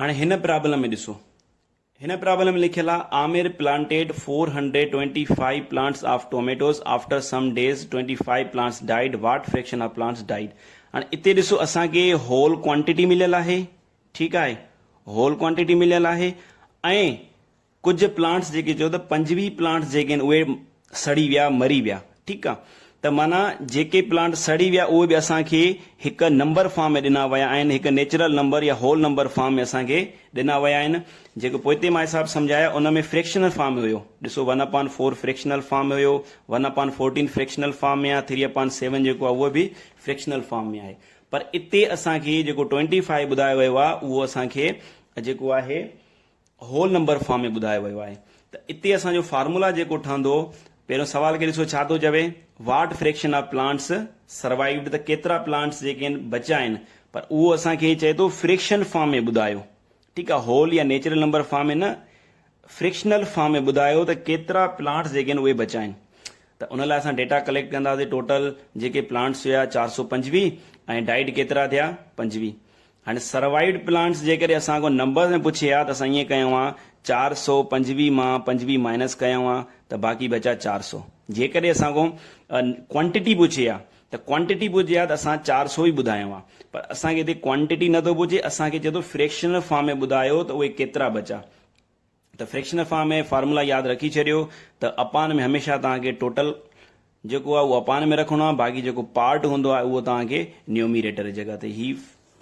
हाणे हिन प्रॉब्लम में ॾिसो, हिन प्रॉब्लम में लिखियल आहे Aamir planted 425 plants of tomatoes after some days 25 plants died, what fraction of plants died. हाणे इते ॾिसो असांखे होल क्वांटिटी मिलियल आहे, ठीकु आहे, होल क्वांटिटी मिलियल आहे ऐं कुछ प्लांट्स जेके चयो त 25 प्लांट्स जेके आहिनि उहे सड़ी विया, मरी विया, ठीकु आहे। त माना जेके प्लांट सड़ी विया उहे बि असांखे हिकु नंबर फॉर्म में ॾिना विया आहिनि, हिकु नेचुरल नंबर या होल नंबर फॉर्म में असांखे ॾिना विया आहिनि, जेको पोइ हिते मां हिसाब सम्झाया उन में फ्रैक्शनल फॉर्म में हुयो। ॾिसो 1/4 फ्रैक्शनल फॉर्म में हुयो, 1/14 फ्रैक्शनल फॉर्म में आहे, 3/7 जेको आहे उहो बि फ्रैक्शनल फॉर्म में आहे। पर इते असांखे जेको 25 ॿुधायो वियो आहे उहो असांखे जेको आहे होल नंबर फॉर्म में ॿुधायो वियो आहे। त इते असांजो फार्मूला जेको ठहंदो, पहिरियों सवाल खे ॾिसो छा थो चवे, वाट फ्रैक्शन ऑफ प्लांट्स सर्वाइव्ड, त केतिरा प्लांट्स जेके आहिनि बचा आहिनि, पर उहो असांखे चए थो फ्रैक्शन फॉर्म में ॿुधायो, ठीकु आहे, होल या नेचुरल नंबर फॉर्म में न, फ्रैक्शनल फॉर्म में ॿुधायो त केतिरा प्लांट्स जेके आहिनि उहे बचा आहिनि। त उन लाइ असां डेटा कलेक्ट कंदासीं, टोटल जेके प्लांट्स हुया 425 ऐं डाइड केतिरा थिया 25। हाणे सर्वाइव्ड प्लांट्स जेकॾहिं असांखो नंबर में पुछे हा त असां ईअं कयूं हा 425 मां 25 माइनस कयूं हा त बाक़ी बचा 400। जेकॾहिं असांखो क्वांटिटी पुछे हा त क्वांटिटी पुछे हा त असां 400 ई ॿुधायूं हा, पर असांखे हिते क्वांटिटी नथो पुछे, असांखे चए थो फ्रैक्शनल फॉर्म में ॿुधायो त उहे केतिरा बचा। त फ्रैक्शनल फॉर्म में फार्मूला यादि रखी छॾियो त अपान में हमेशह तव्हांखे टोटल जेको आहे उहो अपान में रखणो आहे, बाक़ी जेको पार्ट हूंदो आहे उहो तव्हांखे न्यूमिरेटर जी जॻह ते ही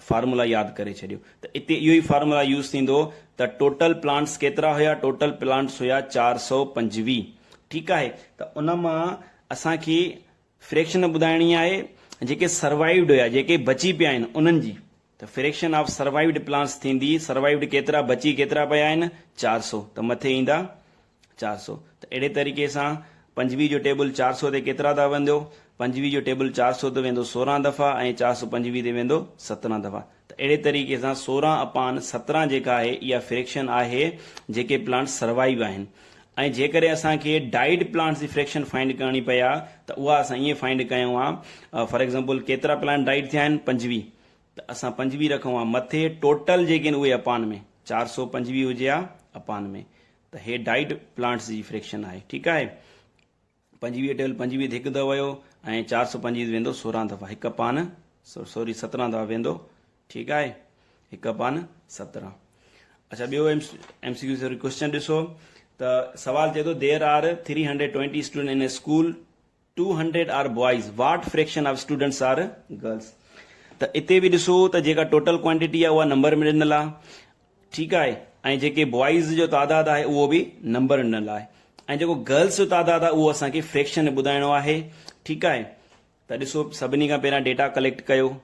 फार्मूला यादि करे छॾियो। त इते इहो ई फार्मूला यूज़ थींदो त टोटल प्लांट्स केतिरा हुया, टोटल प्लांट्स हुया 425, ठीकु आहे। त उन मां असांखे फ्रैक्शन ॿुधाइणी आहे जेके सर्वाइव्ड हुया, जेके बची पिया आहिनि उन्हनि जी। त फ्रैक्शन ऑफ सर्वाइव्ड प्लांट्स थींदी, सर्वाइव्ड केतिरा बची केतिरा पिया आहिनि 400, त मथे ईंदा 400। त अहिड़े तरीक़े सां 25 जो टेबल 400 ते केतिरा था वेंदो, 25 जो टेबल 400 ते वेंदो 16 दफ़ा ऐं 425 ते वेंदो 17 दफ़ा। त अहिड़े तरीक़े सां 16/17 जेका आहे इहा फ्रैक्शन आहे जेके प्लांट सर्वाइव आहिनि। ऐं जेकॾहिं असांखे डाइड प्लांट्स जी फ्रैक्शन फाइंड करणी पई आहे त उहा असां ईअं फाइंड कयूं हा, फॉर एग्ज़ाम्पल केतिरा प्लांट डाइड थिया आहिनि 25, त असां 25 रखूं हा, मथे टोटल जेके आहिनि उहे अपान में 425 हुजे हा अपान में, त हे डाइड प्लांट्स जी फ्रैक्शन आहे, ठीकु आहे। 25 टेबल 25 हिकु दफ़ो वियो ऐं 425 वेंदो 16 दफ़ा, हिकु अपान 17 दफ़ा वेंदो, ठीकु आहे, 1/17। अच्छा, ॿियो MCQ क्वेश्चन ॾिसो त सवाल चए थो there R 320 student in a school, 200 are boys, what fraction of students are girls. त इते बि ॾिसो त जेका टोटल क्वांटिटी आहे उहा नंबर में ॾिनल आहे, ठीकु आहे, ऐं जेके बॉयज़ जो तादाद आहे उहो बि नंबर ॾिनल आहे, ऐं जेको गर्ल्स जो तादाद आहे उहो असांखे फ्रैक्शन ॿुधाइणो आहे, ठीकु आहे। त ॾिसो सभिनी खां पहिरियां डेटा कलेक्ट कयो,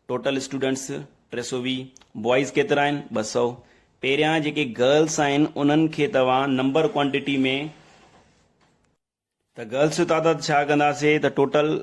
टोटल स्टूडेंट्स 320, बॉयज़ केतिरा आहिनि 200। पहिरियां जेके गर्ल्स आहिनि उन्हनि खे तव्हां नंबर क्वांटिटी में, त गर्ल्स जो तादाद छा कंदासीं त टोटल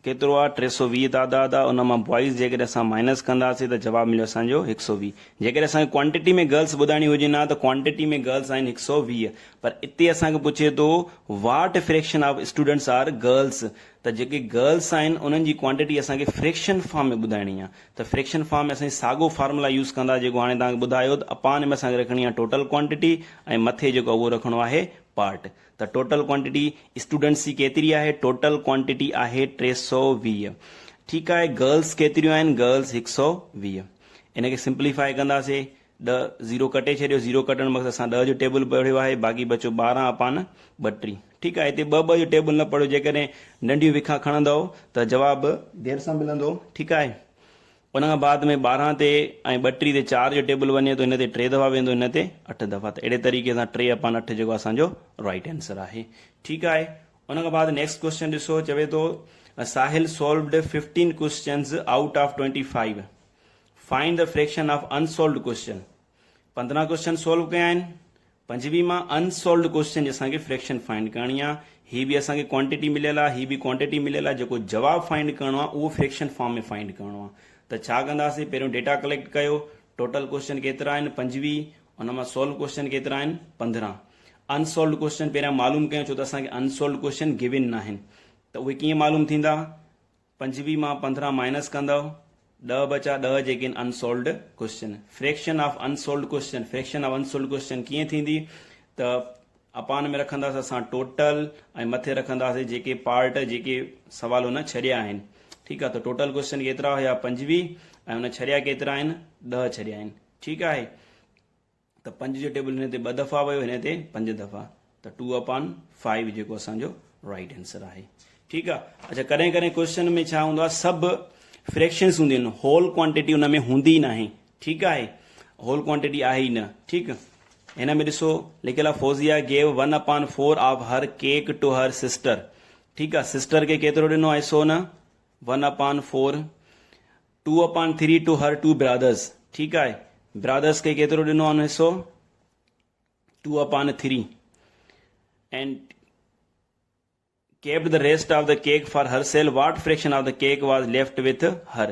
केतिरो आहे 320 तादाद आहे, उन मां बॉयज़ जेकॾहिं असां माइनस कंदासीं त जवाबु मिलियो असांजो 120। जेकॾहिं असांखे क्वांटिटी में गर्ल्स ॿुधाइणी हुजे न त क्वांटिटी में गर्ल्स आहिनि 120, पर इते असांखे पुछे थो what fraction of students are girls, त जेके गर्ल्स आहिनि उन्हनि जी क्वांटिटी असांखे फ्रैक्शन फॉर्म में ॿुधाइणी आहे। त फ्रैक्शन फॉर्म में असां साॻियो फार्मूला यूज़ कंदा जेको हाणे तव्हांखे ॿुधायो, त अपान में असांखे रखणी आहे टोटल क्वांटिटी ऐं मथे जेको उहो रखणो आहे पार्ट। त टोटल क्वांटिटी स्टूडेंट्स जी केतिरी आहे, टोटल क्वांटिटी आहे 320, ठीकु आहे। गर्ल्स केतिरियूं आहिनि, गर्ल्स 120। इनखे सिंप्लीफाई कंदासीं, 10 0 कटे छॾियो, 0 कटण मक़सद असां 10 जो टेबल पढ़ियो आहे, बाक़ी बचो 12/32, ठीकु आहे। हिते 2 जो टेबल न पढ़ियो, जेकॾहिं नंढियूं विखा खणंदव त जवाबु देरि सां मिलंदो, ठीकु आहे। उन खां बाद में 12 ते ऐं 32 ते 4 जो टेबल वञे थो, हिन ते 3 दफ़ा वेंदो, हिन ते 8 दफ़ा। त अहिड़े तरीक़े सां 3/8 जेको असांजो राइट आंसर आहे, ठीकु आहे। उन खां बाद नेक्स्ट क्वेश्चन ॾिसो, चवे थो Sahil solved 15 questions out of 25, find the fraction of unsolved question. 15 question solve कया आहिनि, 25 मां अनसॉल्व्ड क्वेश्चन जी असांखे फ्रैक्शन फाइंड करणी आहे। ही बि असांखे क्वांटिटी मिलियल आहे, ही बि क्वांटिटी मिलियल आहे, जेको जवाबु फाइंड करणो आहे उहो फ्रैक्शन फॉर्म में फाइंड करणो आहे। त छा कंदासीं, पहिरियों डेटा कलेक्ट कयो, टोटल क्वेश्चन केतिरा आहिनि 25, उन मां सॉल्व क्वेश्चन केतिरा आहिनि 15। अनसॉल्व्ड क्वेश्चन पहिरियां मालूम कयूं, छो त असांखे अनसॉल्व्ड क्वेश्चन गिवन न आहिनि। त उहे कीअं मालूम थींदा, 25 मां 15 माइनस कंदव 10 बचा 10 जेके unsold question. Fraction of unsold question, fraction of unsold question कीअं थींदी त अपान में रखंदासीं असां टोटल ऐं मथे रखंदासीं जेके पार्ट जेके सवाल हुन छॾिया आहिनि। ठीकु आहे, त टोटल क्वेश्चन केतिरा हुया 25 ऐं हुन छॾिया केतिरा आहिनि 10 छॾिया आहिनि। ठीकु आहे, त 5 जो टेबल हिन ते 2 दफ़ा वियो, हिन ते 5 दफ़ा, त 2/5 जेको असांजो राइट आंसर आहे। ठीकु आहे। अच्छा, कॾहिं कॾहिं क्वेश्चन में छा हूंदो आहे, सभु फ्रैक्शन्स हूंदियूं आहिनि, होल क्वांटिटी हुन में हूंदी न आहे। ठीकु आहे, होल क्वांटिटी आहे ई न। ठीकु, हिन में ॾिसो लिखियल आहे Fauzia gave 1/4 of her cake to her sister. ठीकु आहे, सिस्टर खे केतिरो ॾिनो आहे हिसो न 1/4, 2/3 टू हर 2 ब्रदर्स। ठीकु आहे, ब्रदर्स खे केतिरो ॾिनो आहे हिसो 2/3 and kept the rest of the cake for herself. What fraction of the cake was left with her?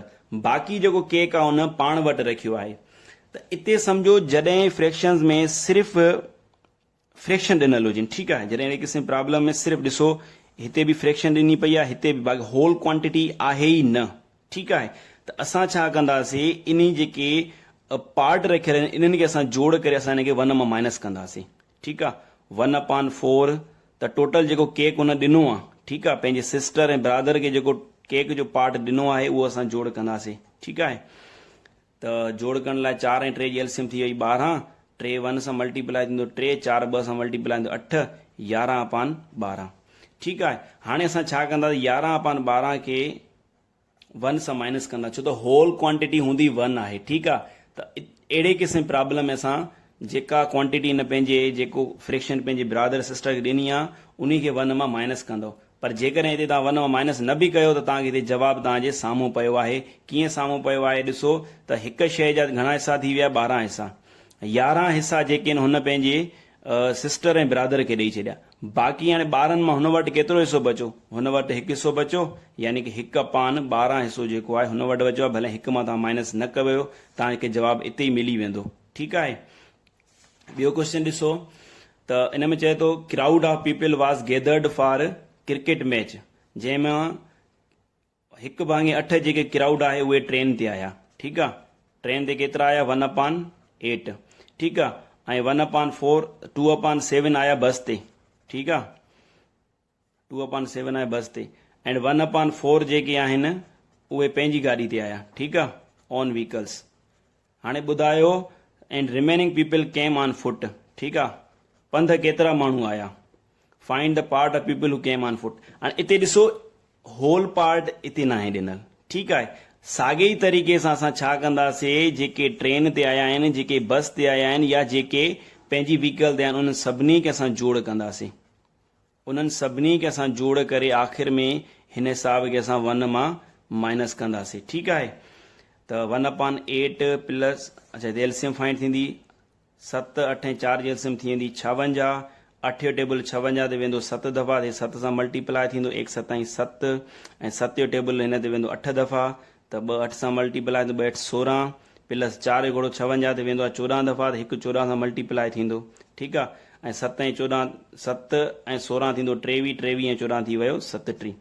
बाक़ी जेको केक आहे हुन पाण वटि रखियो आहे। त इते सम्झो जॾहिं फ्रैक्शन्स में सिर्फ़ फ्रैक्शन ॾिनल हुजनि। ठीकु आहे, जॾहिं अहिड़े क़िस्म प्रॉब्लम में सिर्फ़ु ॾिसो हिते बि फ्रैक्शन ॾिनी पई आहे, हिते बि, बाक़ी होल क्वांटिटी आहे ई न। ठीकु आहे, त असां छा कंदासीं, इन जेके पार्ट रखियल आहिनि इन्हनि खे असां जोड़ करे असां हिन खे 1 मां माइनस कंदासीं। ठीकु आहे, 1/4 त टोटल जेको केक हुन ॾिनो आहे, ठीकु आहे, पंहिंजे सिस्टर ऐं ब्रदर खे जेको केक जो पार्ट ॾिनो आहे उहो असां जोड़ कंदासीं। ठीकु आहे, त जोड़ करण लाइ 4 ऐं 3 जी एलसीएम थी वई 12, 3 1 सां मल्टीप्लाई थींदो 3, 4 2 सां मल्टीप्लाई थींदो 8, 11/12। ठीकु आहे, हाणे असां छा कंदासीं, 11/12 खे 1 सां माइनस कंदा, छो त होल क्वांटिटी हूंदी 1 आहे। ठीकु आहे, त अहिड़े क़िस्म प्रॉब्लम में असां जेका क्वांटिटी न पंहिंजे जेको फ्रैक्शन पंहिंजे ब्रदर सिस्टर खे ॾिनी आहे उन खे 1 मां माइनस कंदो। पर जेकॾहिं हिते तव्हां 1 मां माइनस न बि कयो त तव्हांखे हिते जवाबु तव्हांजे साम्हूं पियो आहे। कीअं साम्हूं पियो आहे ॾिसो त हिकु शइ जा घणा हिसा थी विया 12 हिसा, 11 हिसा जेके आहिनि हुन पंहिंजे सिस्टर ऐं ब्रदर खे ॾेई छॾिया। बाक़ी हाणे ॿारनि मां हुन वटि केतिरो हिसो बचो, हुन वटि 1 हिसो बचो, यानी कि 1/12 हिसो जेको आहे हुन वटि बचो आहे। भले 1 मां तव्हां माइनस न कयो, तव्हांखे जवाबु इते ई मिली वेंदो। ठीकु आहे, ॿियो क्वेश्चन ॾिसो त इन में चए थो crowd of people was gathered for cricket match, जंहिंमां 1/8 जेके क्राउड आहे उहे ट्रेन ते आया। ठीकु आहे, ट्रेन ते केतिरा आया 1/8। ठीकु आहे, ऐं 1/4 2/7 आया बस ते। ठीकु आहे, 2/7 आया बस ते, एंड 1/4 जेके आहिनि उहे पंहिंजी गाॾी ते आया। ठीकु आहे, ऑन व्हीकल्स। हाणे ॿुधायो and remaining people came on foot. ठीकु आहे, पंध केतिरा माण्हू आया, find the part of people who came on foot. हाणे इते ॾिसो होल पार्ट इते न आहे ॾिनल। ठीकु आहे, साॻे ई तरीक़े सां असां छा कंदासीं, जेके ट्रेन ते आया आहिनि, जेके बस ते आया आहिनि, या जेके पंहिंजी व्हीकल ते आहिनि, उन्हनि सभिनी खे असां जोड़ कंदासीं। उन्हनि सभिनी खे असां जोड़ करे आख़िर में हिन हिसाब खे असां 1 मां माइनस कंदासीं। ठीकु आहे, त 1/8 प्लस, अच्छा एलसीएम फाइंड थींदी 7 8 ऐं 4 जी एलसीएम थी वेंदी 56, 8 जो टेबल 56 ते वेंदो 7 दफ़ा, 7 सां मल्टीप्लाई थींदो 1 7 7, ऐं 7 जो टेबल हिन ते वेंदो 8 दफ़ा, त 2 8 सां मल्टीप्लाई थींदो 2 8 16, प्लस 4 जो घोड़ो 56 ते वेंदो आहे 14 दफ़ा, त 1 14 सां मल्टीप्लाई थींदो। ठीकु आहे, ऐं 7 ऐं 14 7 ऐं 16 थींदो 23, 23 ऐं 14 थी वियो 37।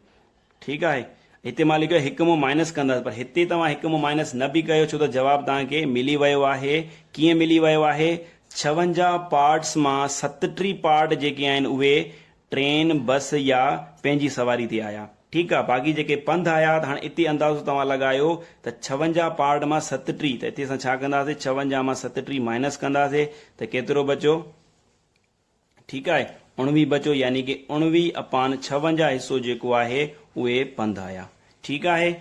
ठीकु आहे, हिते मां लिखियो 1 मां माइनस कंदासीं, पर हिते तव्हां 1 मां माइनस न बि कयो, छो त जवाबु तव्हांखे मिली वियो आहे। कीअं मिली वियो आहे, 56 पार्ट्स मां 37 पार्ट जेके आहिनि उहे ट्रेन बस या पंहिंजी सवारी ते आया। ठीकु आहे, बाक़ी जेके पंधु आया, त हाणे इते अंदाज़ो तव्हां लॻायो त 56 पार्ट मां 37, त हिते असां छा कंदासीं 56 मां 37 माइनस कंदासीं, त केतिरो बचो, ठीकु आहे 19 बचो, यानी कि 19/56 हिसो जेको आहे उहे पंधु आया। ठीकु आहे,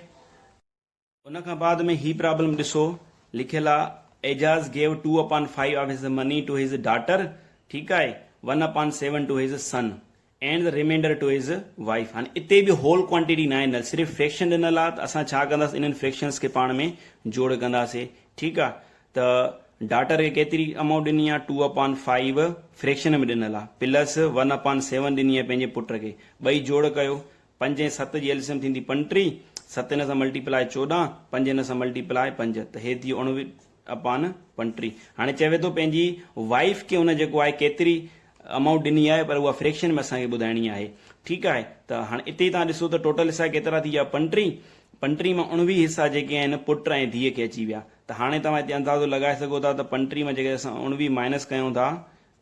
उन खां बाद में ही प्रॉब्लम ॾिसो लिखियल आहे Ejaz gave 2/5 of his money to his daughter. ठीकु आहे, 1/7 to his son and the remainder to his wife. हाणे इते बि होल क्वांटिटी न आहे, सिर्फ़ु फ्रैक्शन ॾिनल आहे, त असां छा कंदासीं इन्हनि फ्रैक्शन्स खे पाण में जोड़ कंदासीं। ठीकु आहे, त डॉटर खे केतिरी अमाउंट ॾिनी आहे 2/5 फ्रैक्शन में ॾिनल आहे, प्लस 1/7 ॾिनी आहे पंहिंजे पुट खे, ॿई जोड़ कयो, 5 ऐं 7 जी एलसीएम थींदी 35, 7 हिन सां मल्टीप्लाई 14, 5 हिन सां मल्टीप्लाई 5, त हे थी 19/35। हाणे चवे थो पंहिंजी वाइफ खे हुन जेको आहे केतिरी अमाउंट ॾिनी आहे, पर उहा फ्रैक्शन में असांखे ॿुधाइणी आहे। ठीकु आहे, त हाणे इते तव्हां ॾिसो त टोटल हिसा केतिरा थी विया 35, पंटीह मां 19 हिसा जेके आहिनि पुट ऐं धीअ खे अची विया त हाणे तव्हां हिते अंदाज़ो लॻाए सघो था त 35 मां जेके असां 19 माइनस कयूं था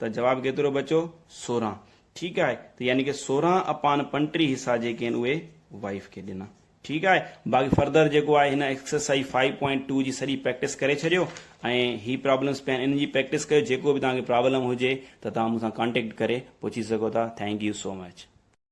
त जवाबु केतिरो बचो 16। ठीकु आहे, त यानी कि 16/35 हिसा जेके आहिनि उहे वाइफ खे ॾिना। ठीकु आहे, बाक़ी फर्दर जेको आहे हिन एक्सरसाइज 5.2 जी सॼी प्रैक्टिस करे छॾियो ऐं ही प्रॉब्लम्स पिया आहिनि, इन जी प्रैक्टिस कयो। जेको बि तव्हांखे प्रॉब्लम हुजे त तव्हां मूंसां कॉन्टेक्ट करे पुछी सघो था। Thank you so much.